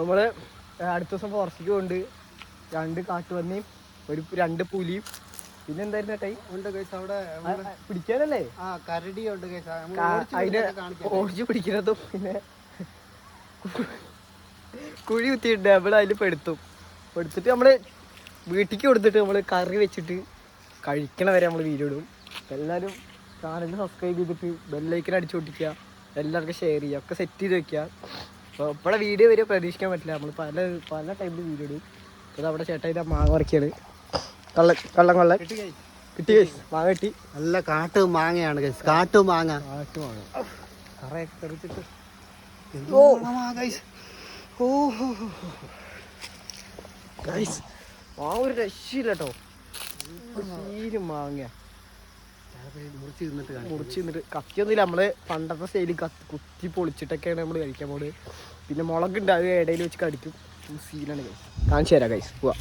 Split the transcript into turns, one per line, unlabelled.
നമ്മള് അടുത്ത ദിവസം ഫോറസ്റ്റിക്ക് കൊണ്ട് 2 കാട്ടുപന്നിയും 2 പുലിയും പിന്നെ എന്തായിരുന്നു ടൈം
ഉണ്ട് ഗൈസ് അവിടെ
പിടിക്കാനല്ലേ
കരടി ഉണ്ട് ഗൈസ്
അതിന് ഓടിച്ച് പിടിക്കുന്നതും പിന്നെ കുഴി കുത്തിയിട്ട് നമ്മൾ അതിൽ പെടുത്തിട്ട് നമ്മള് വീട്ടിലേക്ക് കൊടുത്തിട്ട് നമ്മള് കറി വെച്ചിട്ട് കഴിക്കണ വരെ നമ്മൾ വീഡിയോ ഇടും. എല്ലാവരും ചാനൽ സബ്സ്ക്രൈബ് ചെയ്തിട്ട് ബെല്ലൈക്കൻ അടിച്ചു പൊട്ടിക്കുക, എല്ലാവർക്കും ഷെയർ ചെയ്യുക, ഒക്കെ സെറ്റ് ചെയ്ത് വെക്കുക. അപ്പോൾ ഇപ്പോഴെ വീഡിയോ വരെ പ്രതീക്ഷിക്കാൻ പറ്റില്ല, നമ്മൾ പല ടൈമിൽ വീഡിയോ ഇടും. അപ്പോൾ അവിടെ ചേട്ടാ മാങ്ങ പറിക്കുകയാണ്. കള്ളം കിട്ടി ഗൈസ്, മാങ്ങ കിട്ടി.
നല്ല കാട്ടു മാങ്ങയാണ് ഗൈസ്, കാട്ടുമാങ്ങ
കറയൊക്കെ തെറിച്ചിട്ട് മാങ്ങ ഒരു രക്ഷയില്ല കേട്ടോ. മാങ്ങ മുറിച്ച് നിന്നിട്ട് കത്തിയൊന്നുമില്ല. നമ്മള് പണ്ടത്തെ സ്റ്റൈലിൽ കുത്തി പൊളിച്ചിട്ടൊക്കെയാണ് നമ്മൾ കഴിക്കാൻ പോകുന്നത്. പിന്നെ മുളകുണ്ട്, അത് ഇടയിൽ വെച്ച് കടിക്കും. സീനാണ് ഗൈസ്, കാണിച്ചു തരാം ഗൈസ്. പോവാ